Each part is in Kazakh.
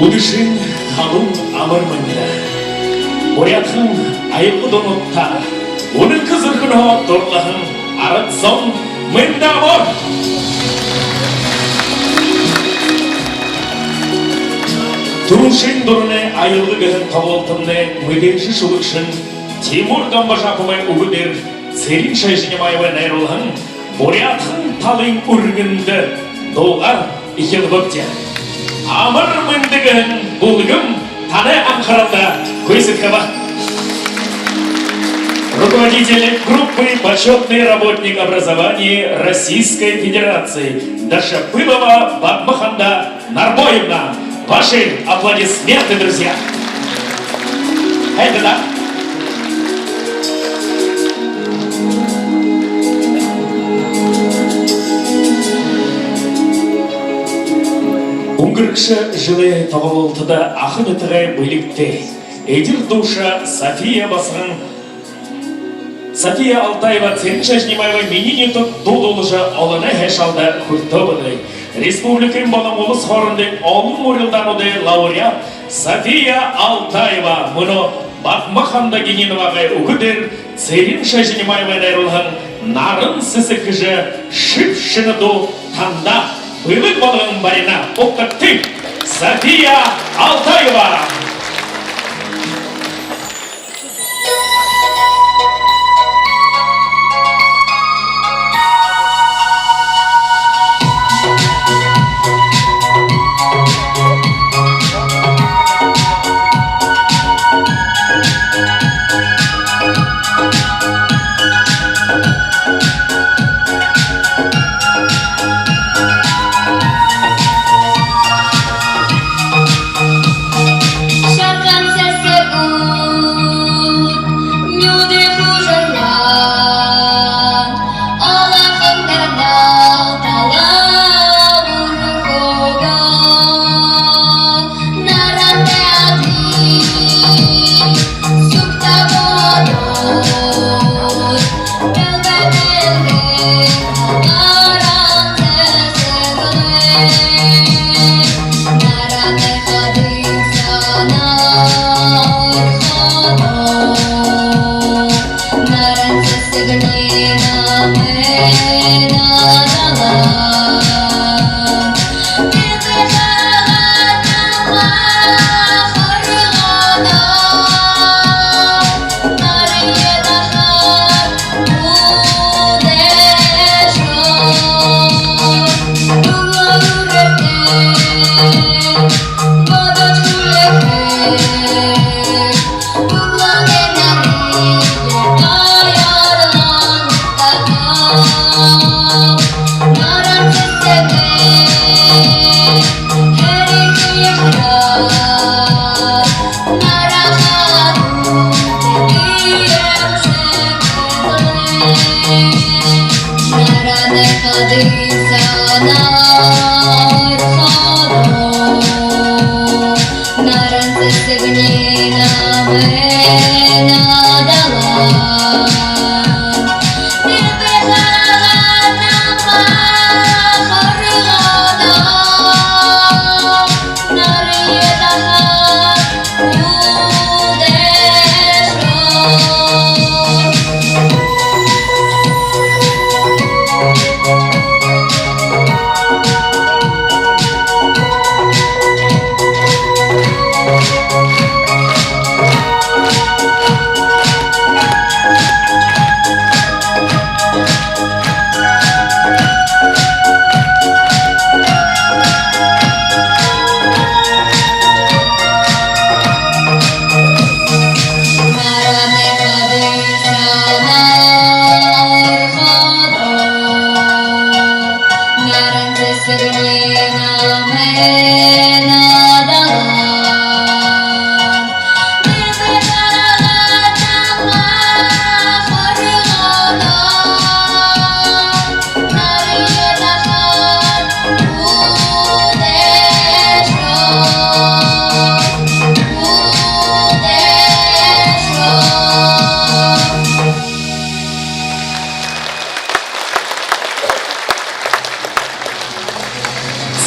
Удышын халун амарманда. Бурятхан айылы донутта. Оның кызырхын хоп торлахын аратсон мында бор. Турушин дұрыны айылы гəhін қабылтынны мүденші шулықшын Тимур Гамбашапымай ұғыдер Церин Шайжинемаева найрылғын Бурятхан талын үргінді Долғар икен көптен. Амыр міндігін бұлғым таны Анқаралда көйсіткаба. Руководитель группы «Почетный работник образования Российской Федерации» Дашапылова Батмаханда Нарбоевна. Ваши аплодисменты, друзья. Это да. Унгрыкша жылы табылтыда ақын етіғай бөлікте. Эдир душа София басын. София Алтаева Церинша Жнемаева меніне тұт дұлылыжа олына хәшалда күртөбіді. Республикин баламолы схорынды олын мұрылдануды лауреат София Алтаева мұны Батмаханда Гененовағай үгідер Церинша Жнемаева дайрылғын нарын сісі кіжі шып-шыны ду танда Бұйлық балығын барина ұқтықты София Алтаева.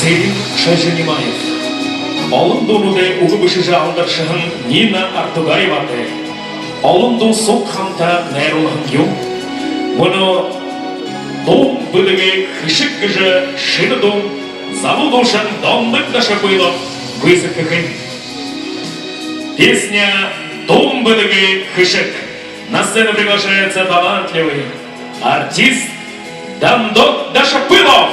Церин Шайжинемаев. Алын доnude uğu bışıcı aldırşığın Nina Artugayevatı. Alın do sok hamta nərulğın yok. Bunu дом быдыгы хышык гыжы шыны дом заводушан домбык наша было высокохын. Песня «Дом быдыгы хышык». На сцену приглашается талантливый артист Дамдок Дашапылов.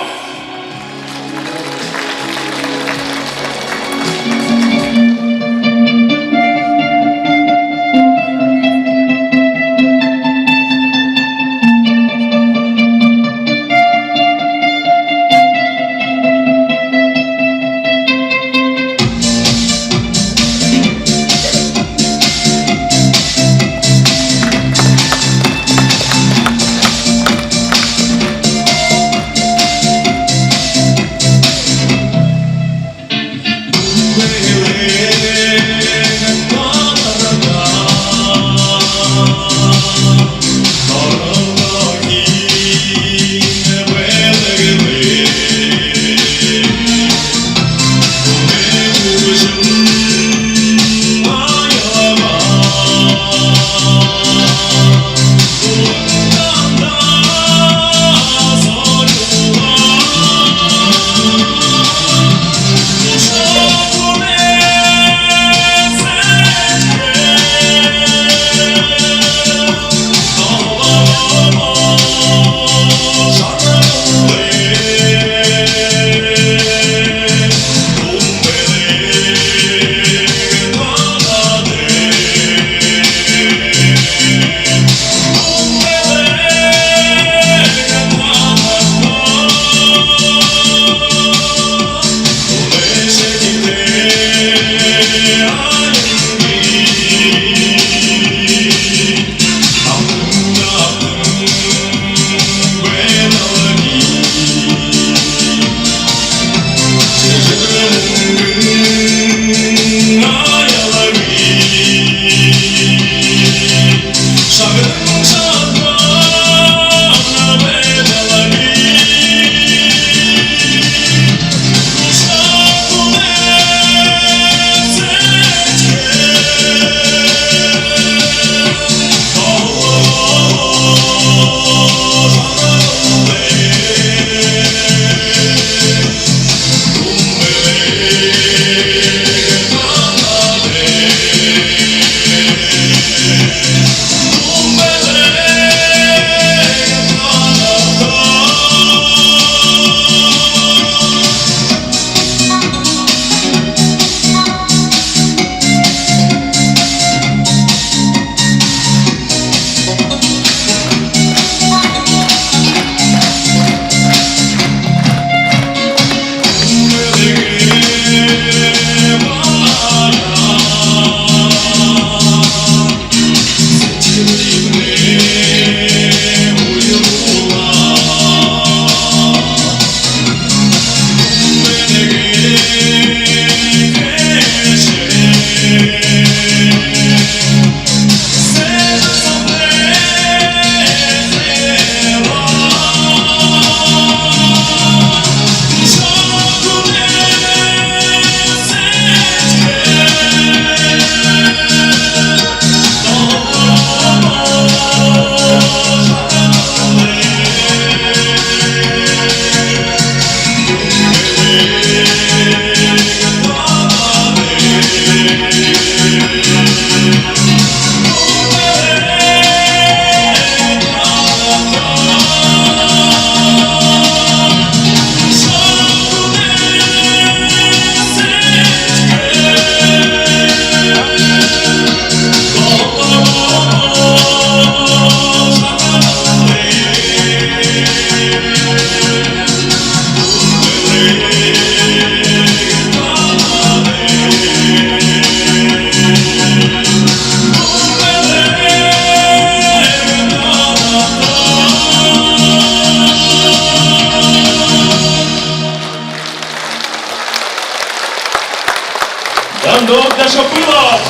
Дамдок Дашапылов!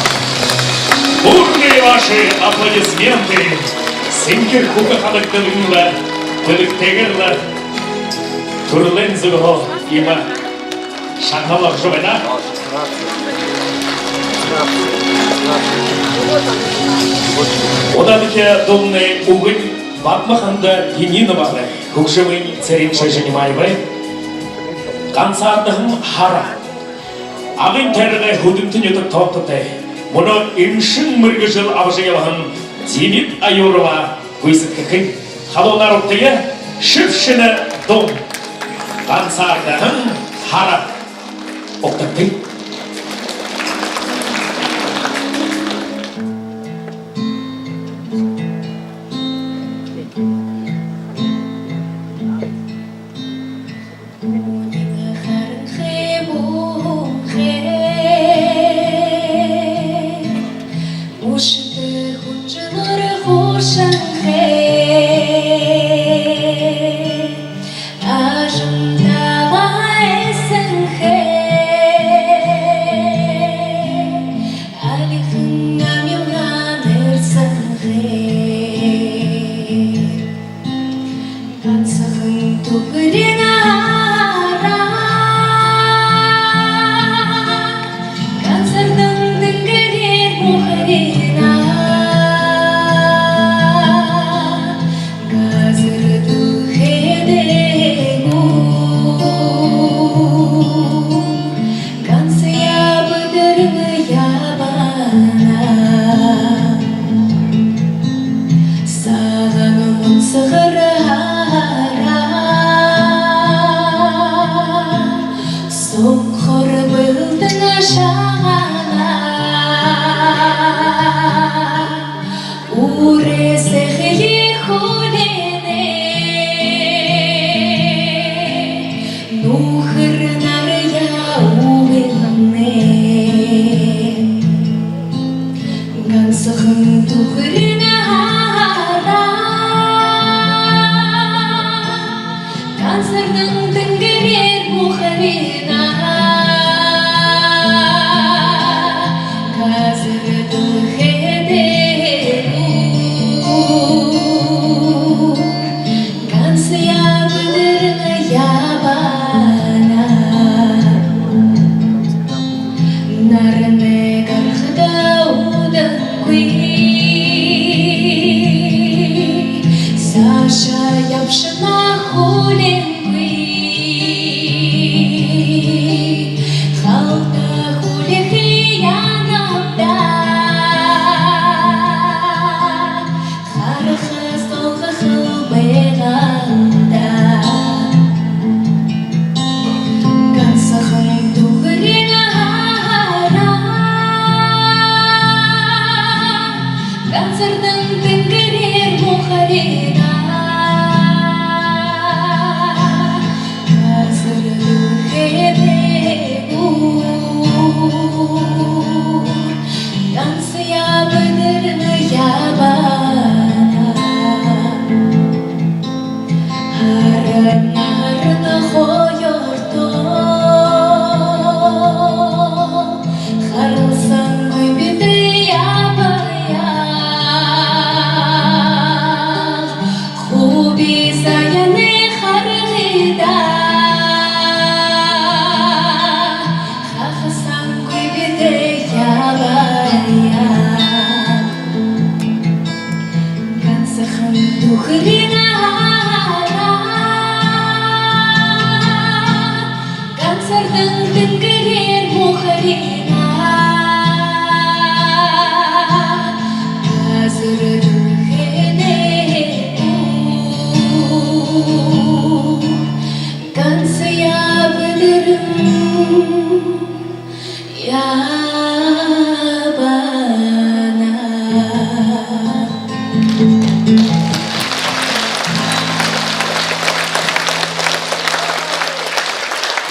Бурные ваши аплодисменты! Сенкер хукахадык тылыңла, тылык тегерла, турлен зуго има шахалак жобена. Одадыке домны угын батмаханда енина бары. Хукшевын церин шайжыни майбай. Кансардығым хара. Ағын тәрігі худымтын өтіп тоқтытай. Мұны иншын мүргі жыл абжайылығын Демид Айорова көйсіткікін. Халонар ұқтыйы шүпшіні дом. Кансардығым хара. Оқтыктың.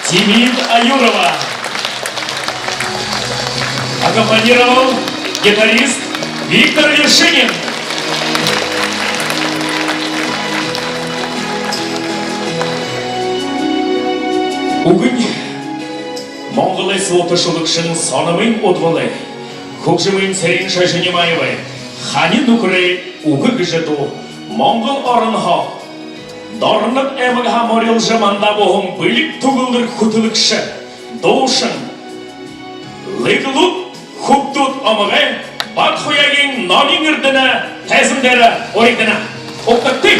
Демид Айорова. Аккомпанировал гитарист Виктор Вершинин. Бүгін Моңғолай сұлтышылықшын сонымын отвалы. Көкжімін сәрін шашыны майвай. Хани нукры уғы гыжыду. Моңғол орынға. Дорынық әміға морил жаманда боғым білік тұғылдыр күтілікші. Доушын. Лыгылут хуптут омыгы, бат хуягин нолиңірдіні тәзімдері ойдіні. Оқтықты!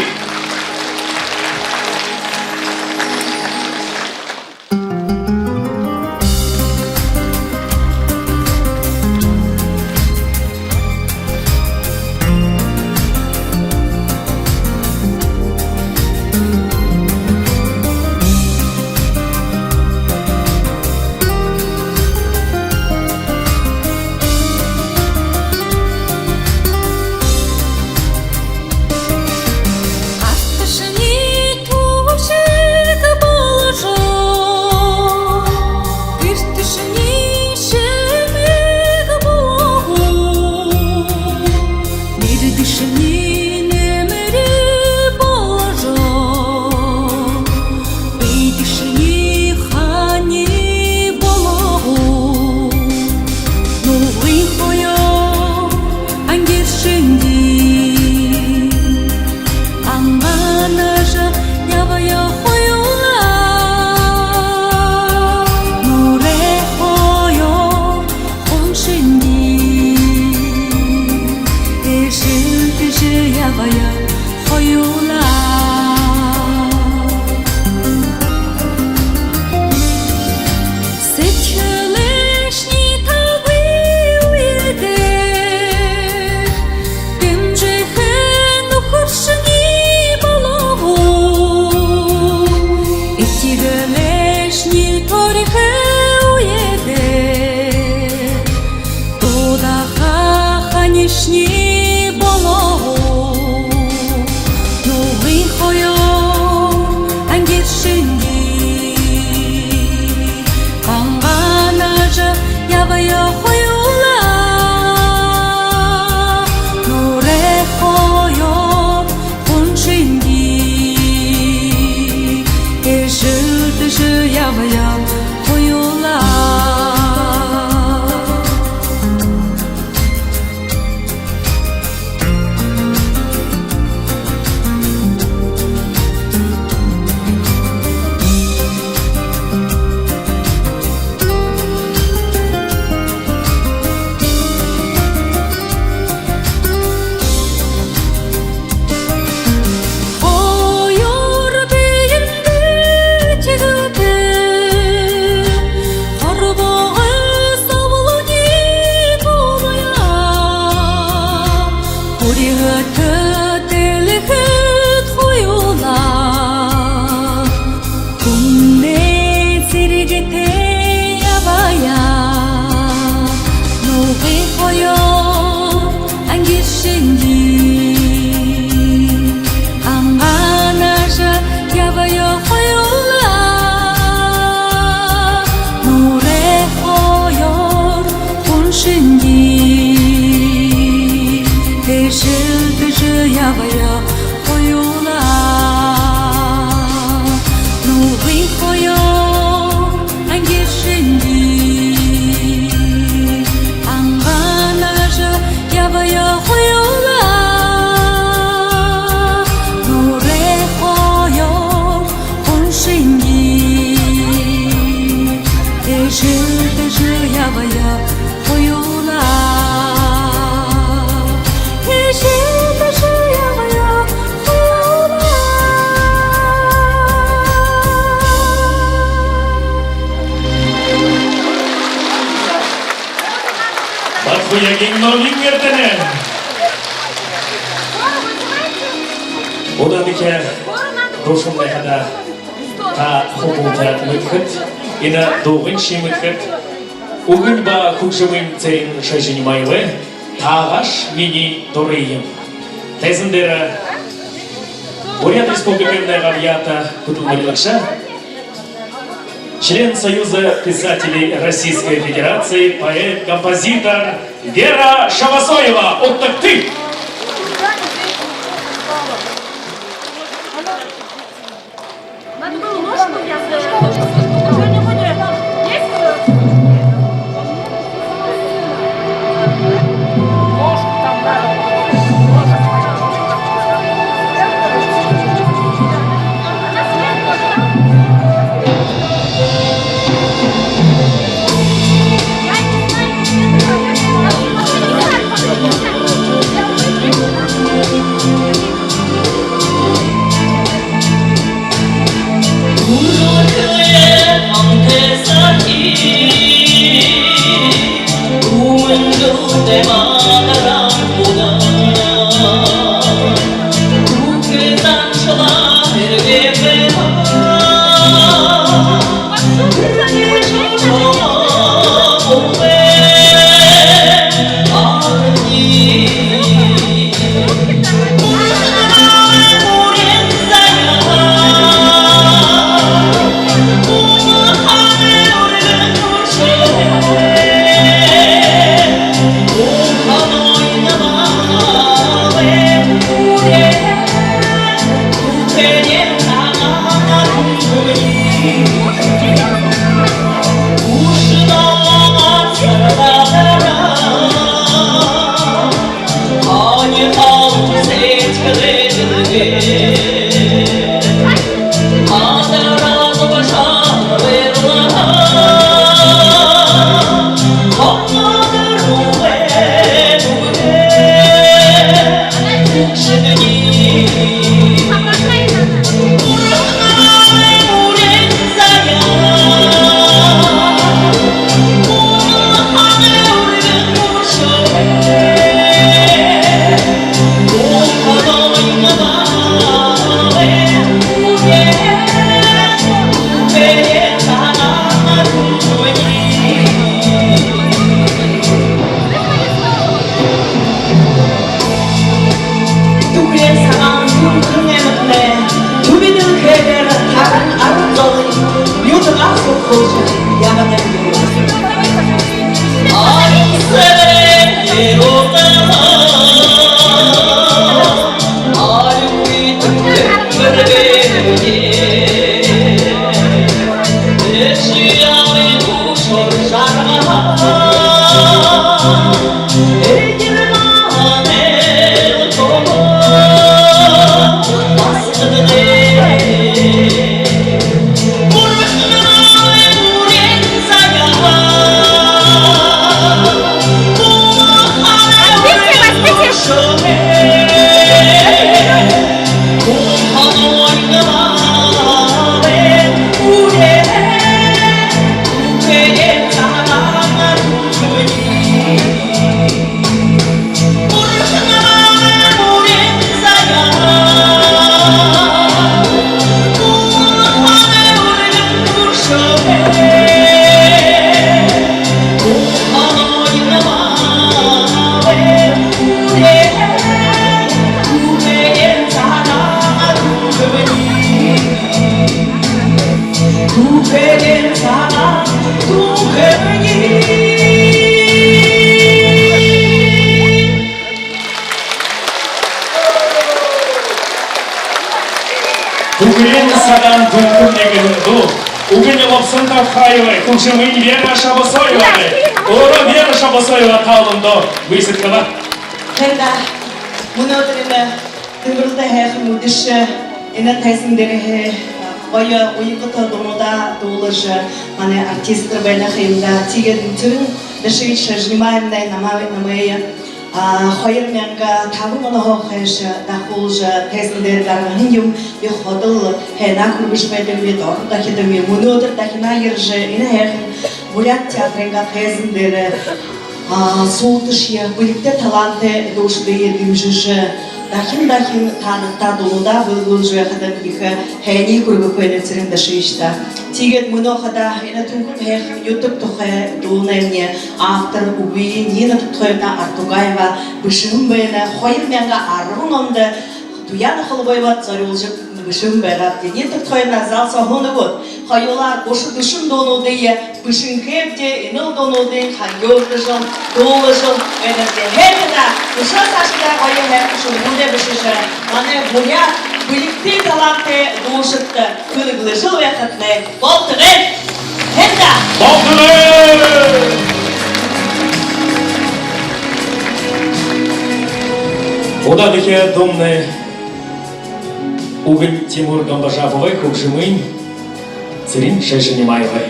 Хуягин новин ертене. Одан бике рошумдай хада та хобултат мытхыт, ина doğынши мытхыт. Угын ба кукшымын церин шайжини майлы, тағаш мини дорыйым. Тезіндері Бурят Республиканной Гавьята Кутулмарилакша, член Союза писателей Российской Федерации, поэт, композитор Вера Шавасоева. Вот так ты! Надо было ложку взять. Я не знаю. Ukraina sadan tunkunegendo, Ukraina lopsanta хайвай, кушамын Вера Шабасоева, Ора Вера Шабасоева талында высыткала. Хенда, мунотырында тыңгырда хэхим удышы, инат тайсыңдары бая уйгыта домода долыжы, мане артистр байна хемда тиген тын дыши шажнимаемдай намая. Хайр менга табу малахо хэш дахулжа тайсыңдары гарган юм биходыл хэна курбиш бэдэн бедор дахидам мунотыр дахина иржы ина хэхим бурят театренга тайсыңдары солтышья, birlikte таланты душные дымжижи, дахин таныкта долуда был же хадам биха хэни кургу койлецерин дашишта. Тигет мунохада ина тункун хэх ютуб тухэ дулнэне автор уби Нина Тутхоевна Артугаева бышым бэна хойыр мянга аррунонда туяна холбойва царюлжик бышым бэна Нина Тутхоевна зал сахоны вот хайола бошу дышым донудыя бышын кепте иныл донуды хайёрдыжын долыжын энерге хэмэна быша сашыда хайо хэпшын буде бышыжы мане буя birlikte таланты душытты кылыглыжыл вяхатны болтыгы хэнда Болтыгы! Удадыхе домны Угын Тимур Дондажаповой Кукшимынь Цирин Шешенимаевой.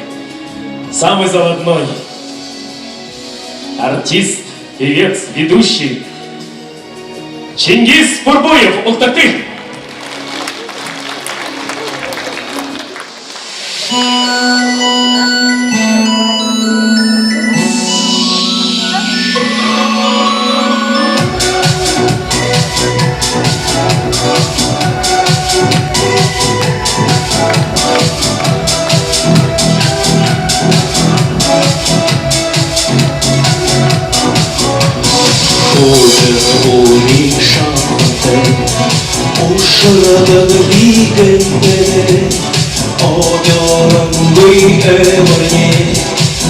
Самый заводной артист, певец, ведущий Чингис Пурбуев, Ултаты. Ушырдың бигінде Одерың бұй өмірне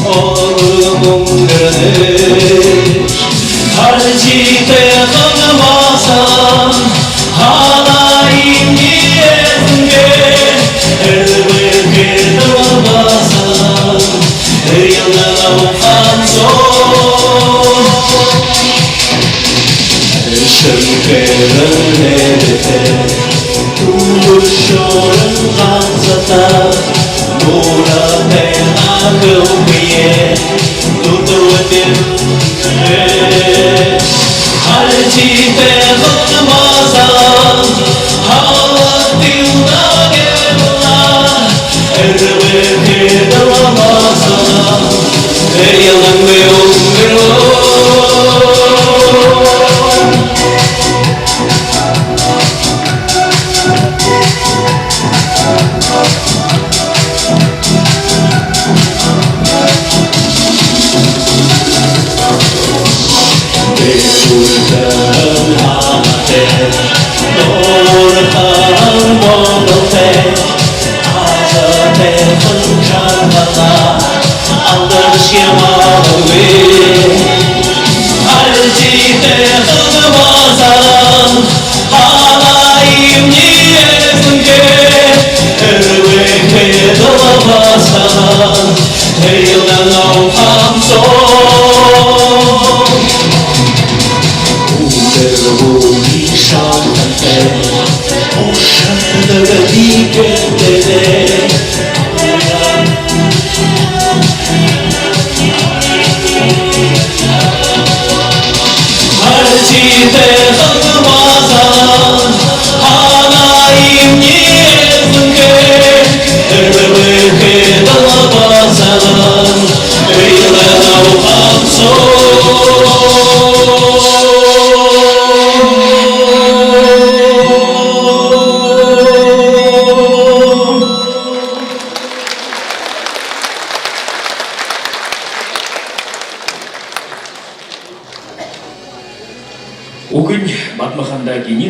Олымың гірнеш Аржиты қылмасан Халайым ниетіңге Әрбірге тұрмасан Рияның қансон Шынкерінеді Тулышырын ғанзата Нұрапен ақыл бие Тұтылымен Хальтипе қылмазан Халық дилда келла Әрбірге тұрмазан Рияның өмірі Halayım niyetinge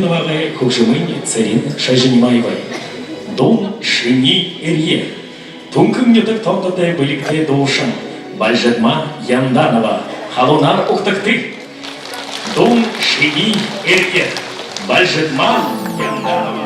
вагы хукшимын царин шайжинимаевай. Дон шини эрье. Тункын неток тондате быликте душам. Бальжетма Янданова. Халунар ухтакты. Дон шини эрье. Бальжетма Янданова.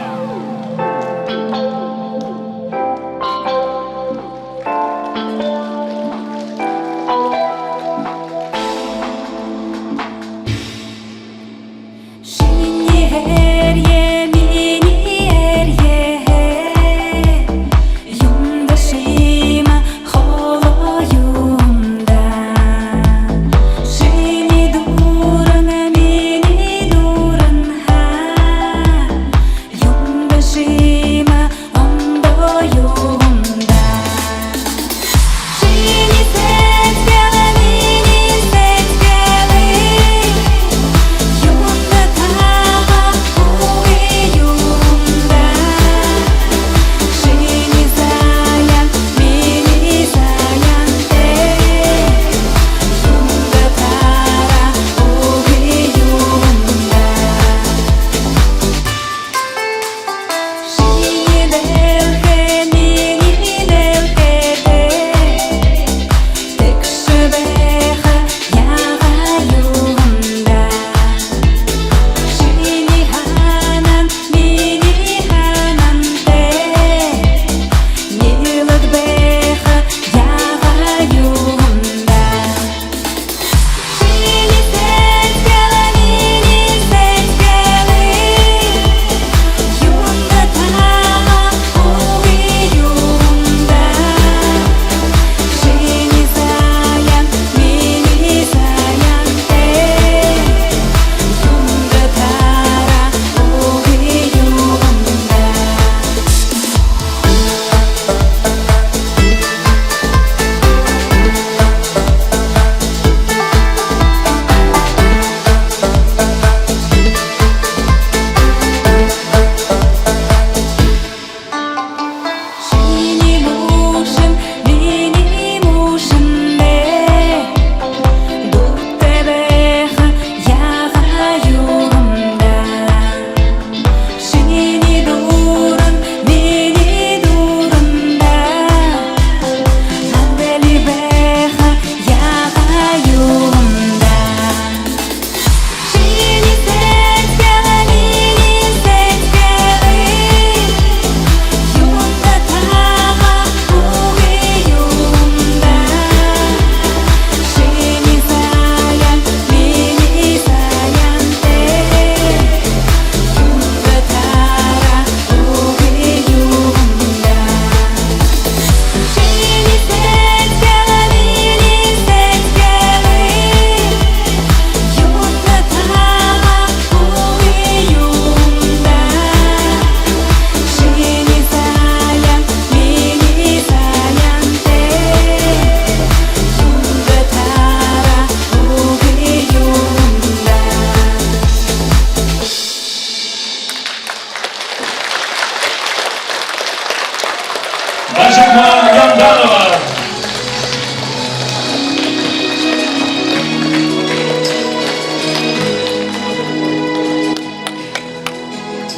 Бальжетма Янданова.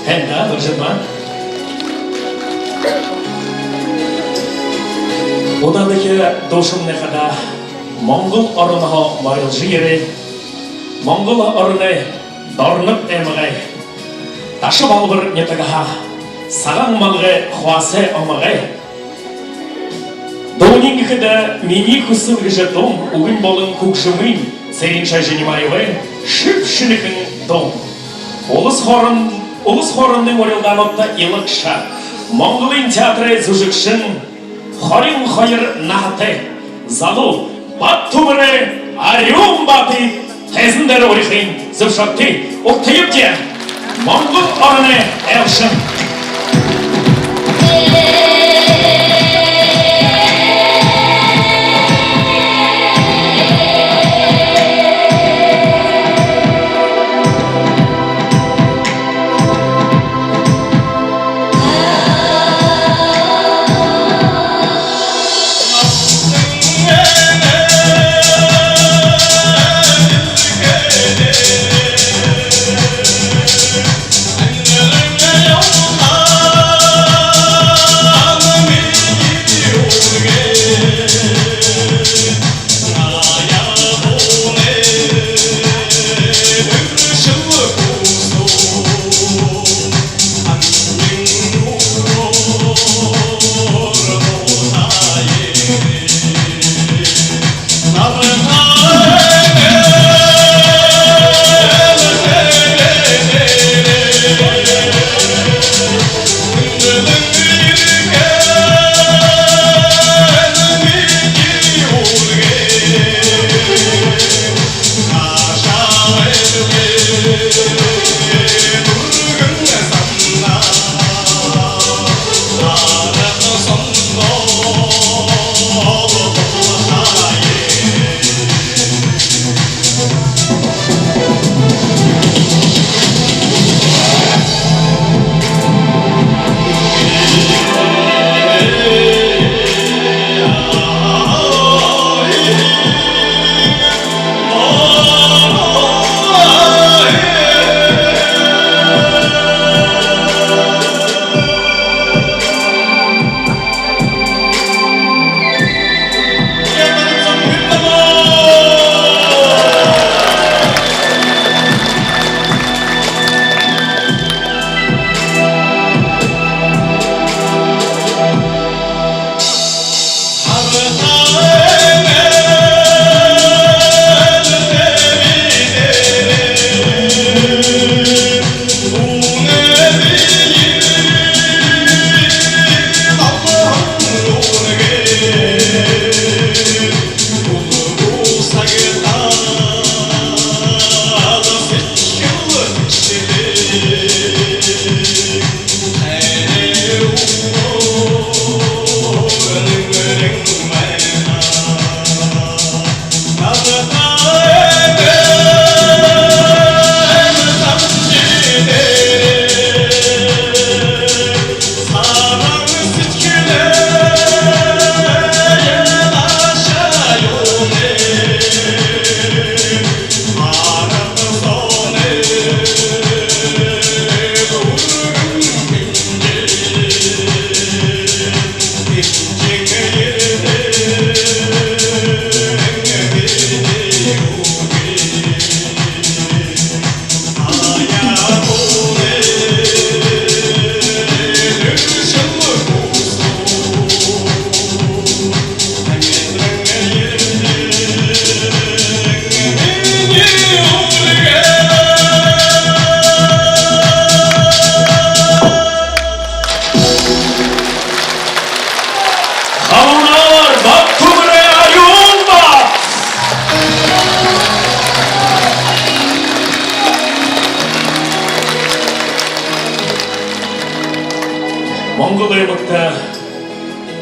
Хенда Бальжетма. Одадагы дошым нехада Монгол орынаға майылжы ері, Монгол орыны дарнып әміғай, ташы балбыр нетіғаға, саған малғы хуасы амағай. Доунингіхіді мені күсі үлгіжі дом, угын болын күкшімін, церин шайжинимайвай, шүп-шүнікін дом. Олыс хорынның орылдан отта илықша, Монголын театры зүжікшін, Хорин хойыр нахты, залу, бат тумыры, арюм баты, тезіндері орихын, зывшатты, оқтайып де, Монгол орыны әршін.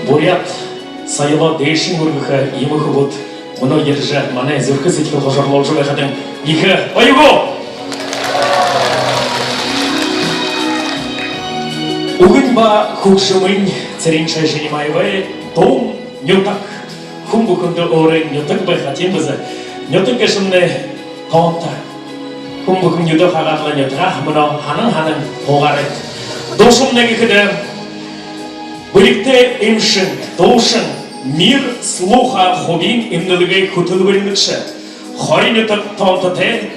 бурят сайла дейшин ургыха имыхы вот мұны ержа мана зүркі сеткі қожарлаушы байқадың екі ойығы Угын ба хукшымын церин шайшыни майвай том нютак хумбу күнді орын нютак байқатен бізі нютак кәшімді таонта хумбу күн нюды қағатлы нютра мұны ханын қоғарет дошымнегі кіді Бірікте емшін, доушын, мир слуха хобин имнылыгай күтілі бөлімікші. Хорины таонтате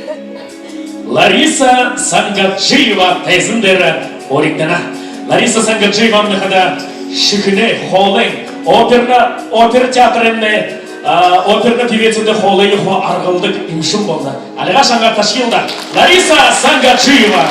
Лариса Сангаджиева тайзындері ориктена. Лариса Сангаджиева мұнықада шықыны, холын, опер театрынны, оперны певецінді холы ехо арғылдық имшін болды. Алыға шаңға ташкилда Лариса Сангаджиева.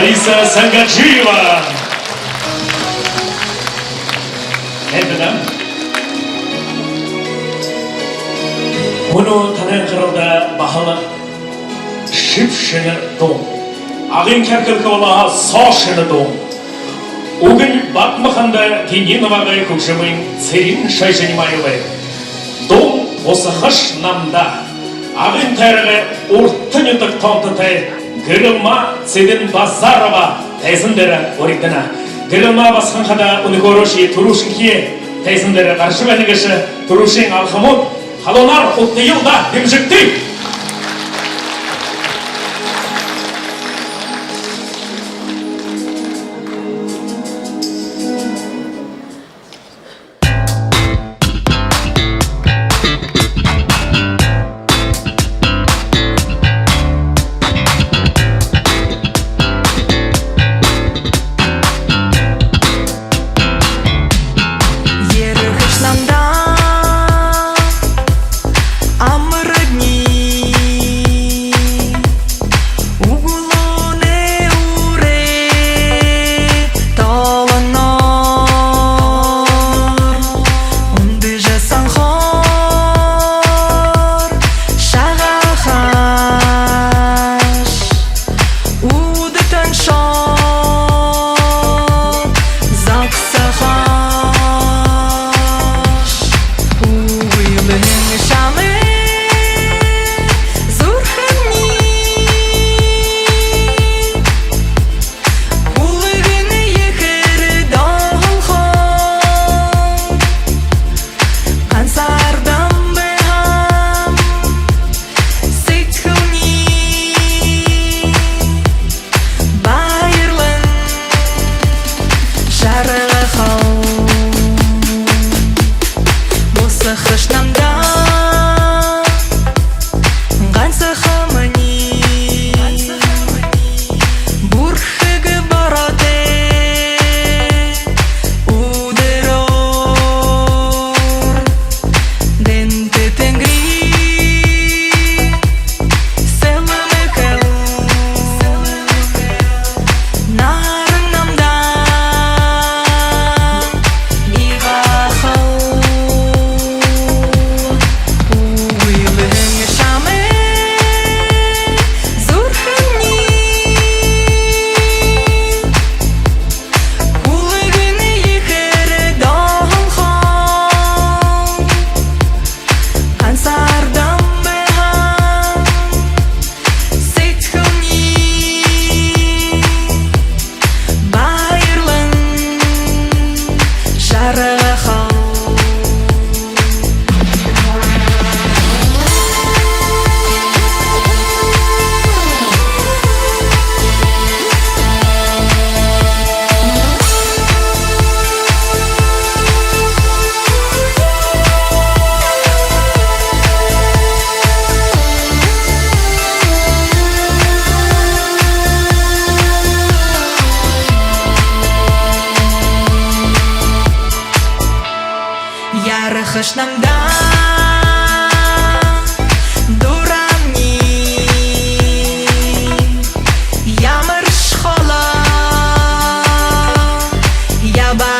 Лариса Сангаджиева. Это да? Bunu tanıyan kırılda bahalı şıpşını doğum. ағын кәркілкі олаға сошыны доң. Угін бақмықанда Кененовағай көкшімін церин шайшынымайылы. Доң осы қыш намда ағын тәрігі ұрттын үтік тонтытай Гырылма цедін Базарова тәйзіндері оригдана. Гырылма басқан қада ұнығороши тұрушын кие тәйзіндері қаршы бәнігіші тұрушын алқымын қалонар ұтты елда демжікті. Кышнамда дурамни Ямыр шхола Яба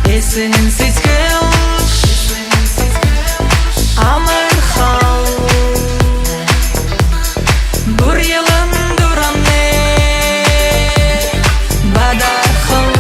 Есін сізгілш Амыр хал Бұр елін дурамне Бадар хал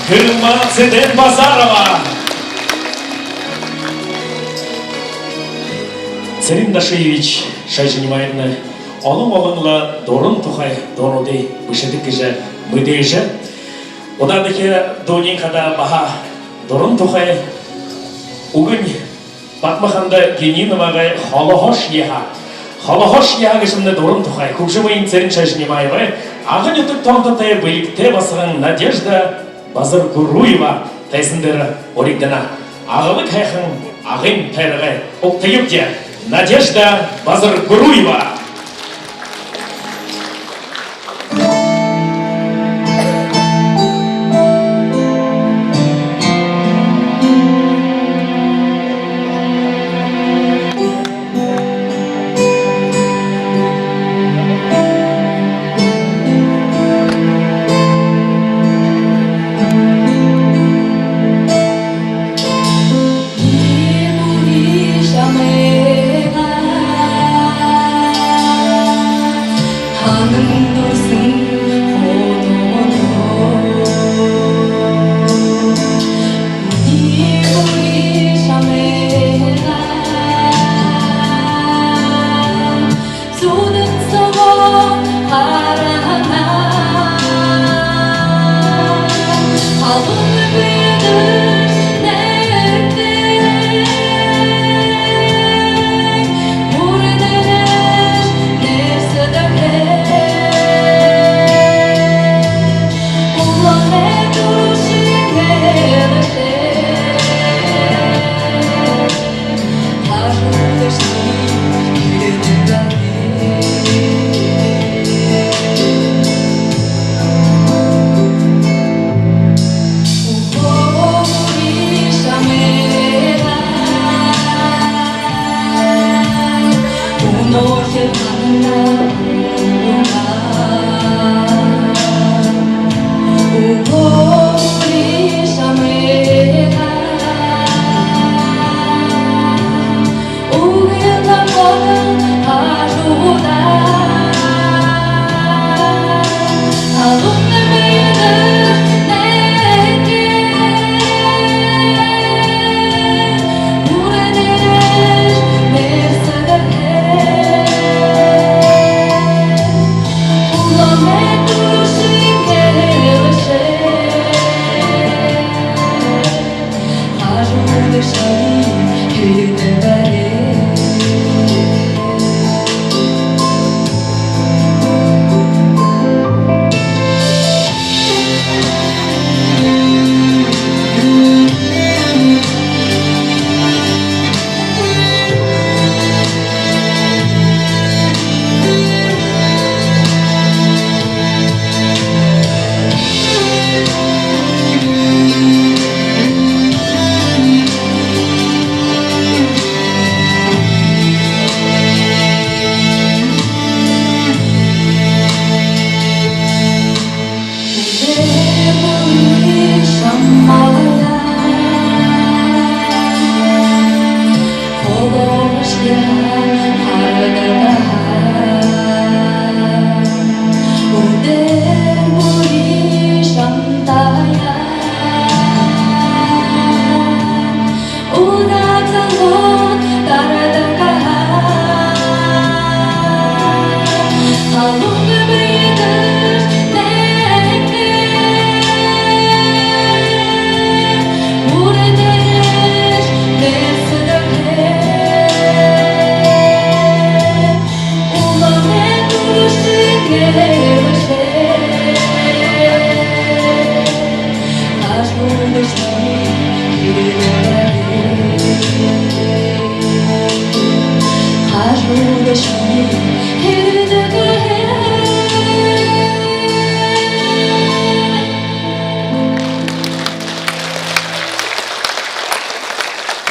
Кырмазыден Базарова. Царин Дашевич Шайжинимайны олың-олыңла дорын тухай дороды бышыдық кіжі мүдейжі. Одадыке донин қада баха дорын тухай угын Батмаханда Гениновағай холохош еха. Холохош еха кішімді дорын тухай. Көкшімайын Царин Шайжинимайвай ағын етік тоңқытай бұйықте басыған Надежда Базаргуруева тайсындыры оригдана. Ағылы кайхын ағын тайрығай оқтайыпте. Надежда Базаргуруева.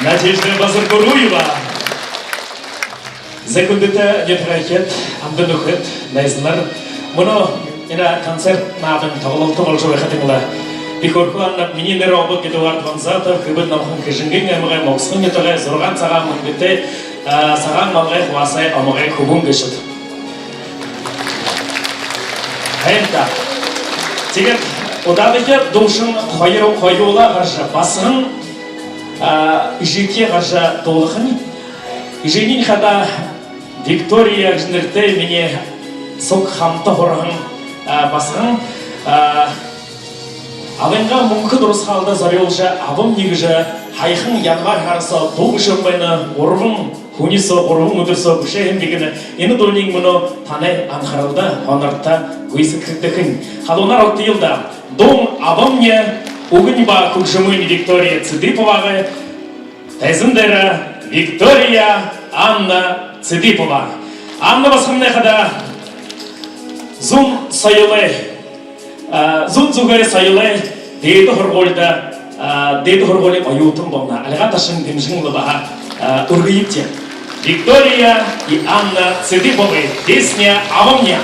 Надежда Базаргуруева. Закудыта нефрахет, амдынухет, найзынар. Мұны концерт набын тағылылты болжу әхетіңілі. Бихорку аннап мининер обыт кетуар тонзата, кыбыт намхын кішінген әміғай моксын етіғай зұрған саған мұнгітті саған малғай хуасай амығай кубун кішіт. Әйінта. Тегер Одадығы дошын қойуыла қаржа басығын жеке қаржа толықын. Женин хада Виктория жінірті мене соқ хамты қорығын басығын. Авенға мүмкін дұрыс қалда зарелжа авым негіжі хайхын январ харысы тоғы шөпбайны орывын Хунисо орывын өдірсо бүші әмдегіні ені дөлнің мұны таны анқарылды, оныртта көйсі кірдікін. Қалуынар отты елді дом авым не угын ба күкжімін Виктория Цидиповағы тәзімдері Виктория Анна Цидипова. Анна басқымны қада зұн сайылы Зун зугай сайылы дейді хұрғолы аютым болна. Алға ташын дымжыңлы баға үргейіпте. Виктория и Анна Цидиповы. Песня «Обо мне».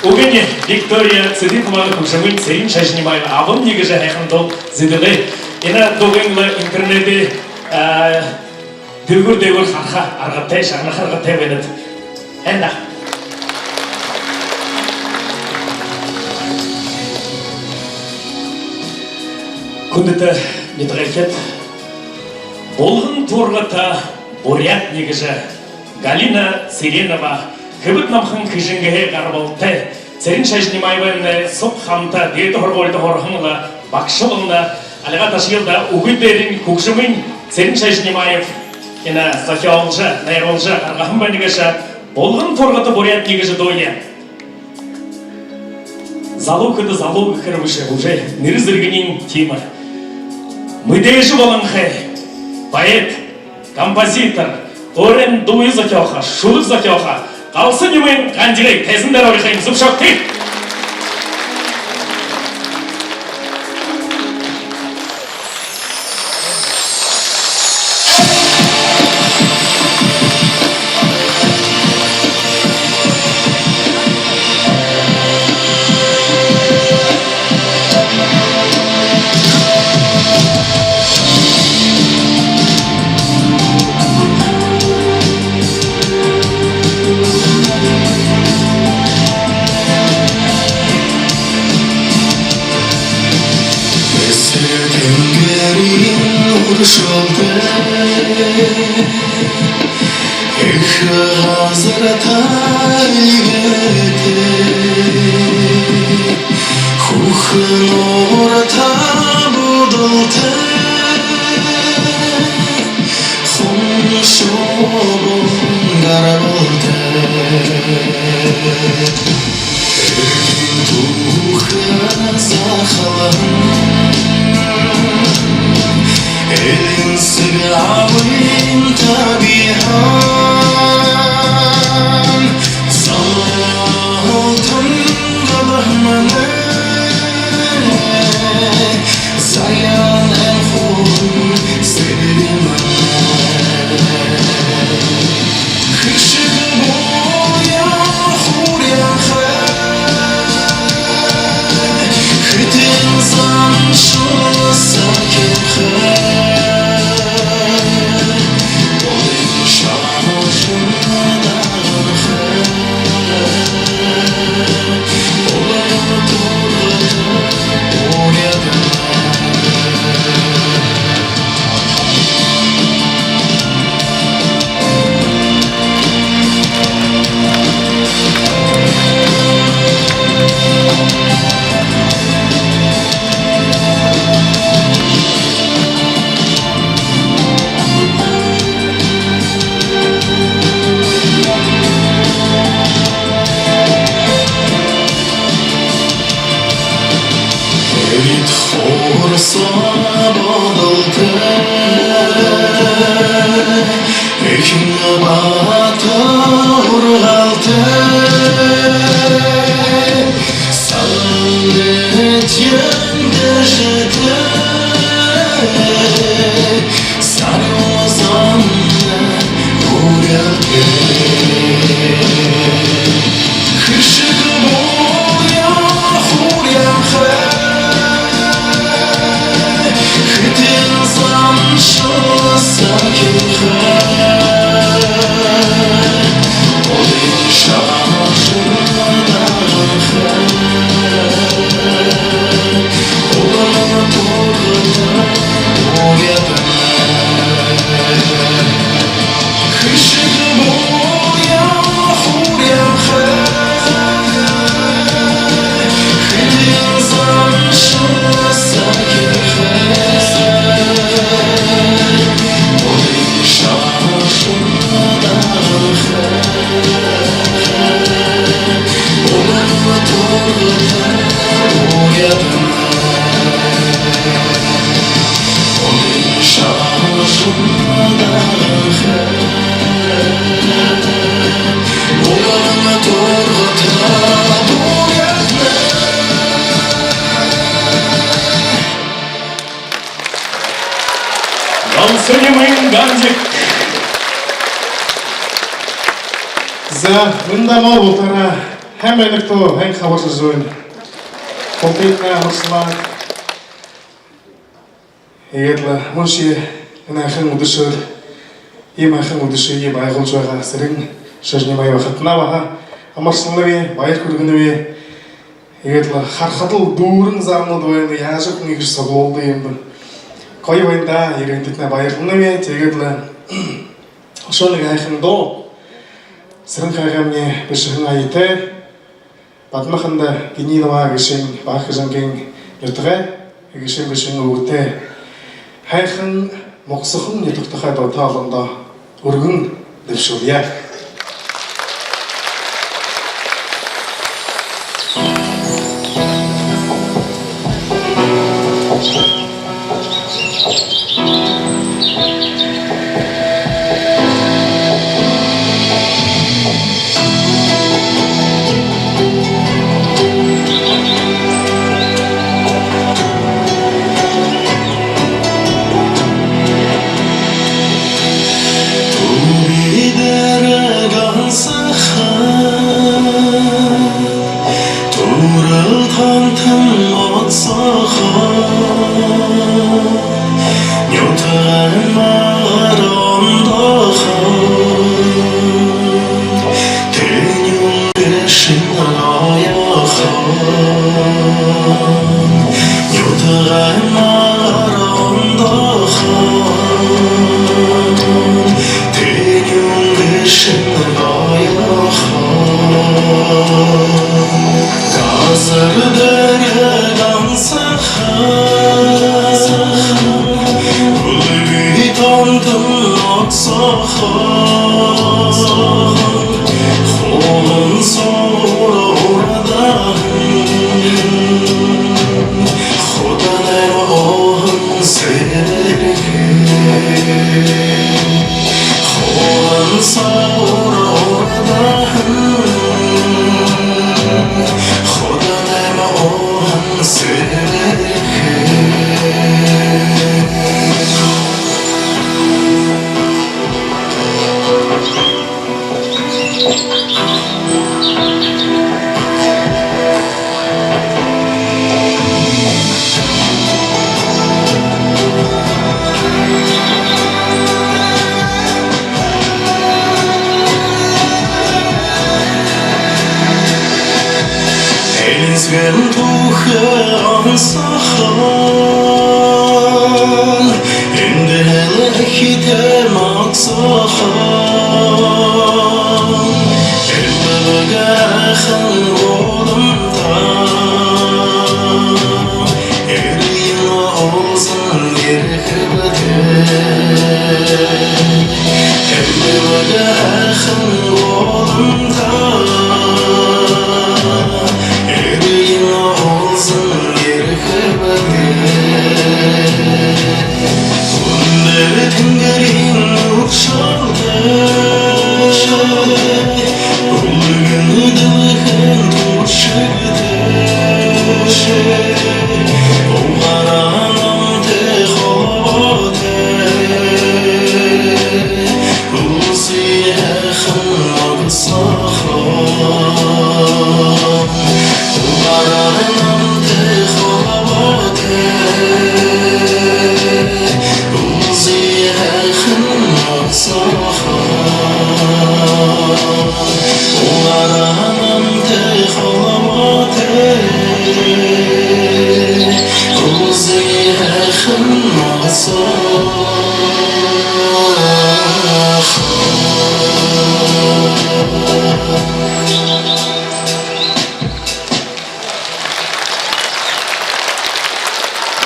Угене Виктория Цидитманы Кушамын Серин Шашнимаева Абын негіжі хайхандол зиділі. Ина доғыңлы интернеті дөйгір қарқа арғаттай, шағына қарғаттай бенет. Әнда. Күндіті нетірекет. Болғын торғыта бурят негіжі Галина Сиренова Кыбыт намхын кыжынгыхе гарбалты, Церин Шашнимаеваны соқ хамта дейті хорғойды хорғыңла бақшылыңла алыға ташылда угыдерін көкшімін Церин Шашнимаев ена Софиялжы, Найролжы, арғахым бәнігіші болғын торғыты бурят негіжі дойы. Залу кыды залу кірміші уже нірізіргінің темір. Мүдейші болыңхы, поэт, композитор, Орен дуы затеха, шулық затеха, қалсы немен қандирей, тәзіндер орихайым зұпшақ тек. За мында мол бұлтара Хэмээнэгтөө хэн хаварсыз зүүн. Компьютер хамсмаа. Егерла мөши энэхэн өдөсөр ийм ахын өдөсөйг байгуулж байгаа сэрэн шажнимай бахатнаа амарсналгүй баяр хүргэнэвэ. Егерла харахад л дүүрэн замнууд байна. Яаж их нэг соглоолд юм бэ? Гоё байна да. Ирэнтэд на баяр хүргэнэвэ. Егерла ошоныг хайхан доо сэрэн хайгамны бишхэн аятай Бадмаханда гининава гişin баахжангийн ятгай гişin бишэн өвтэй хайхан моксохон ятгтахай дотоолондоо өргөн дэвшүүлье.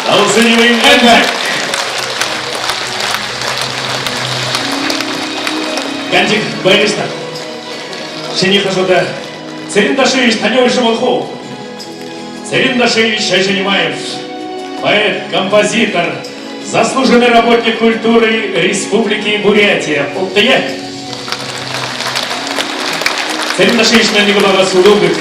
Оцениваем это. Гантик Байриста. Шенихашода. Цериндашевич Таневич Волхов. Цериндашевич Шайшенимаев. Поэт, композитор, заслуженный работник культуры Республики Бурятия. Полтая. Цериндашевич на Николая Судовых.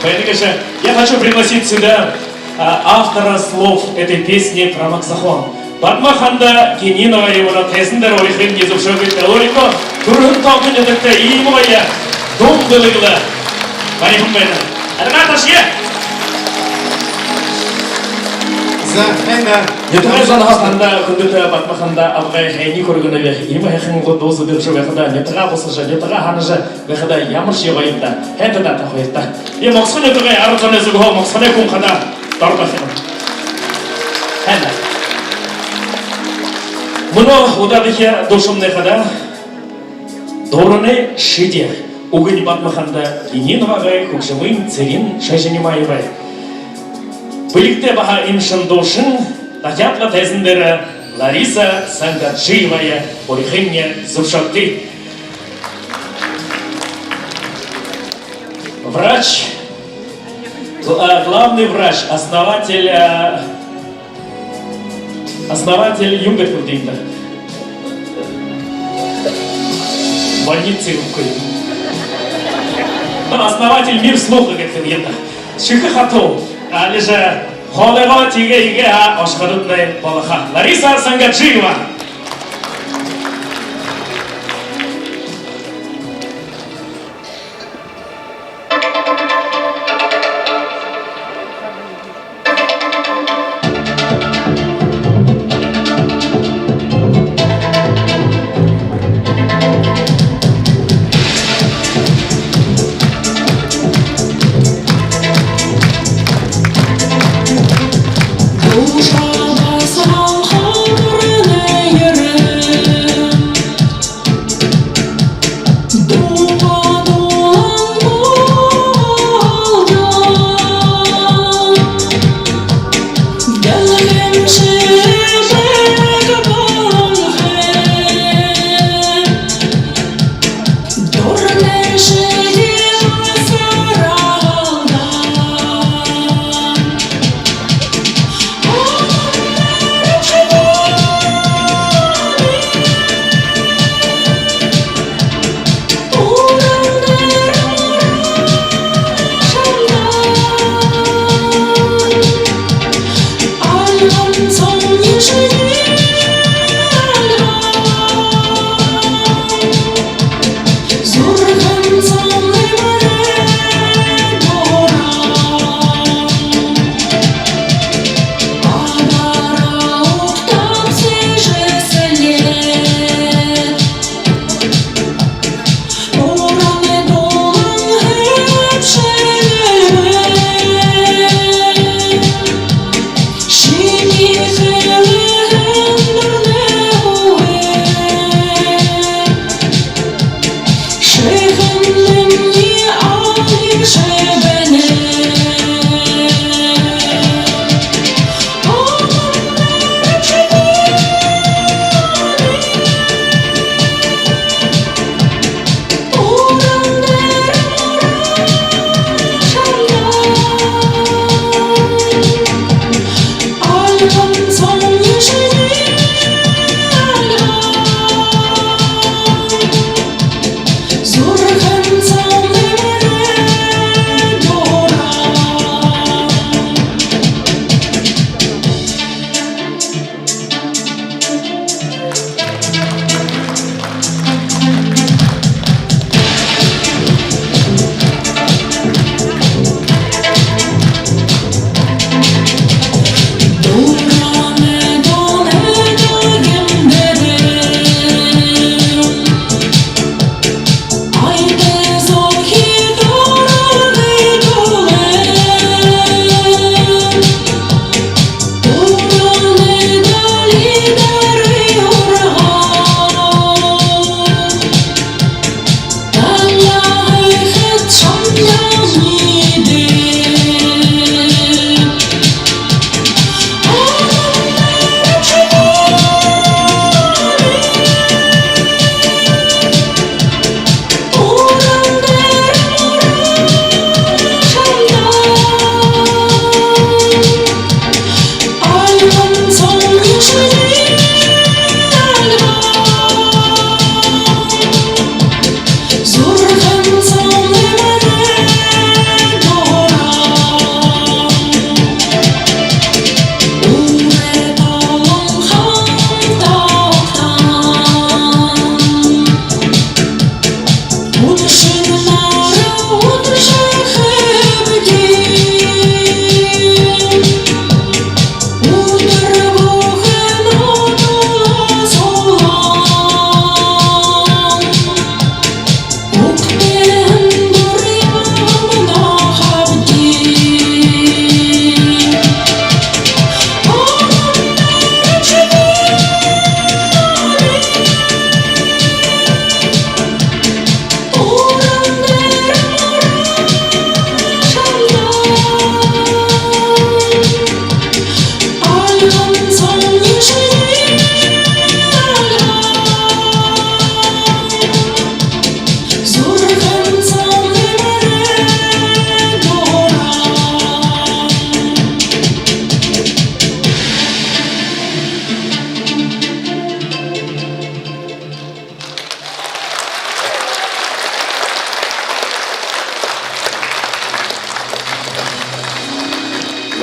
Поэтому я хочу пригласить сюда автора слов этой песни про Максахон. Бадмаханда Гининова его на тесндер ойхин езушевит Лорико Турхун Толкин это имоя Думдылыгла 많이 흥분해. 아르마타시에. За хэнэ Ятгайсан хастанда күндэтэй батмаханда авгай хайни көргөнөв юм хайхан годоос дэршөө байхада ятгаа босож ятгаа ханаж байхада ямар шиг байда хайдаа та хоёрта юм оксоны төгөө арцонээс гоо оксоны хүн хада дордох юм хайна мөн удадихя душумны хада дороны шидия угни батмаханда инин вагай хукшмын церин шашинимай бай Биликте баха имшин душин Татьяна Тезендера, Лариса Сангаджиевая, Орехинья Зубшакти. Врач, главный врач, основатель Юнгерфилдинга. Больницы основатель мир слуха Герфилдинга. Шихахату, али же Холева тиге ашхарутная балаха. Лариса Сангаджиева.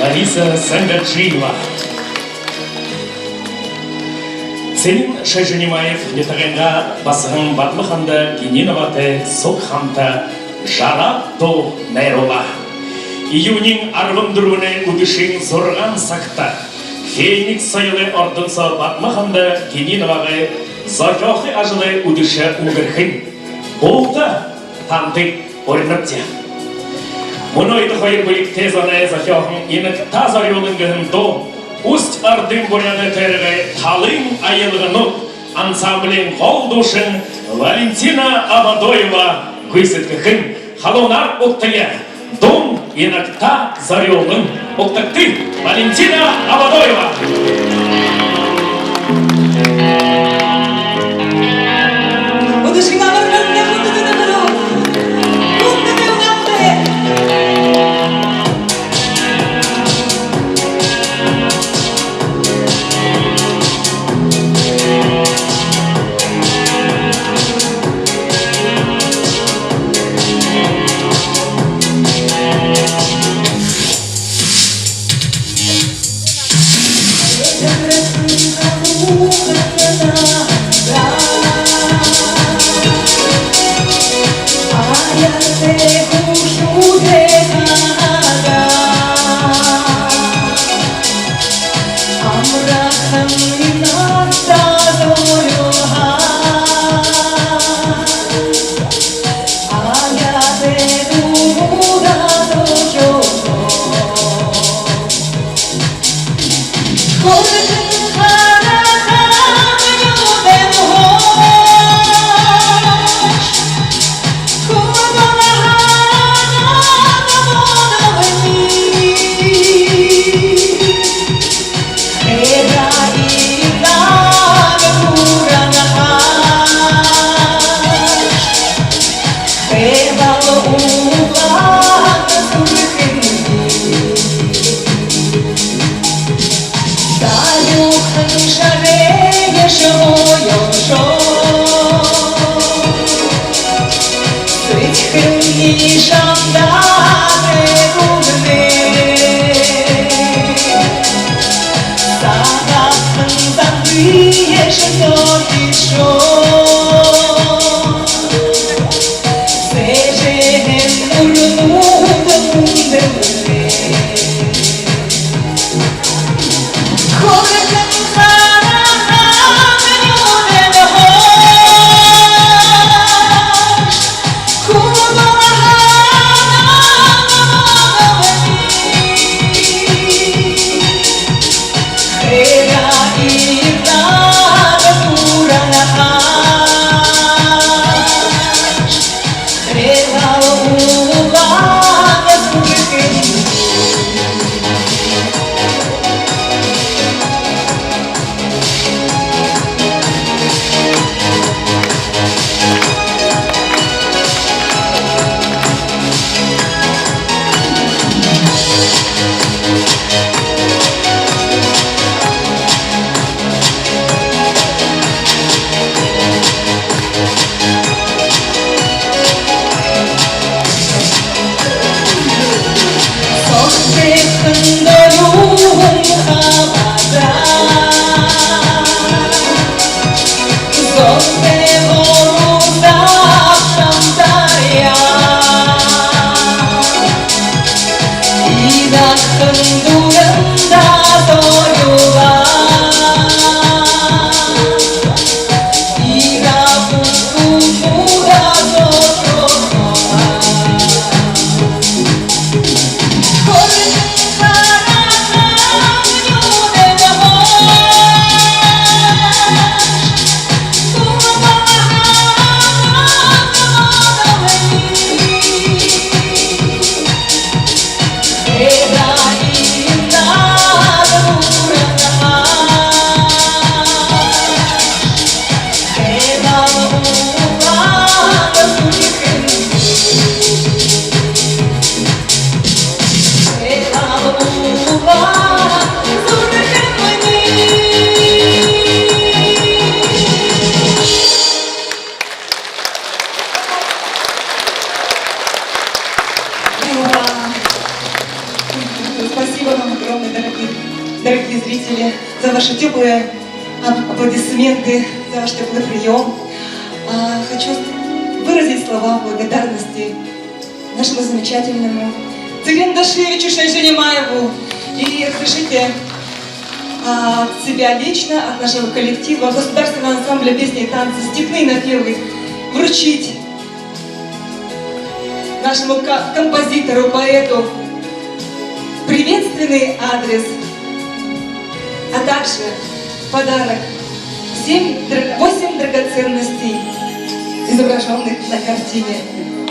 Лариса Сангаджиева. Сенин Шайжанимаев етагенга басығын батмықанда Генинаваты Сокханта Жара то Найрола. Июнин арвындыруыны удышын зорған сақта. Феникс сайылы ордынса батмықанда Гениновағы Зохёхы ажылы удышы угырхын. Болта танды орныпте. Мұнойды қойыр бөлік тез анай Зохёхын енік тазар йолынгығын до Усть ардым буряны тәргі талын айылғынық ансамблин қолдушын Валентина Абадоева көйсеткіхін халонар оқтыя дом енікта зарелын оқтықты Валентина Абадоева. вам огромное, дорогие зрители, за ваши теплые аплодисменты, за ваш теплый прием. Хочу выразить слова благодарности нашему замечательному Цыган Дашевичу Шайженимаеву. И разрешите от себя лично, от нашего коллектива, государственного ансамбля песни и танцы «Степные напевы» вручить нашему композитору, поэту приветственный адрес, а также подарок 8 драгоценностей, изображенных на картине.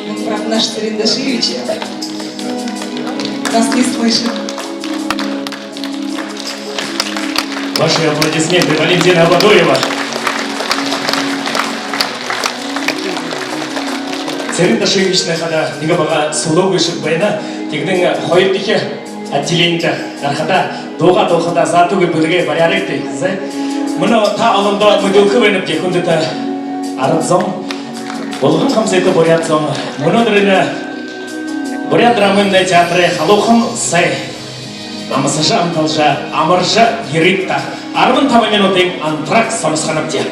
Ну, правда, наш Цыган Дашевич нас не слышит. Ваши аплодисменты Валентина Абадуева. Цыган Дашевичный хада нигабага сулу гышык байна тигнің хойырдыхе отделенида нархада доға затуғы бөліге барярек дейкізі. Мұны та алымда мүділкі бәйніп декунды та арыдзон. Болғын қамсайты борядзон. Мұны дұрыны борядрамынны театры халуқым сай. Намысыжы амталжы, амыржы еритта. Армын табымен отың антрак самысқанып де.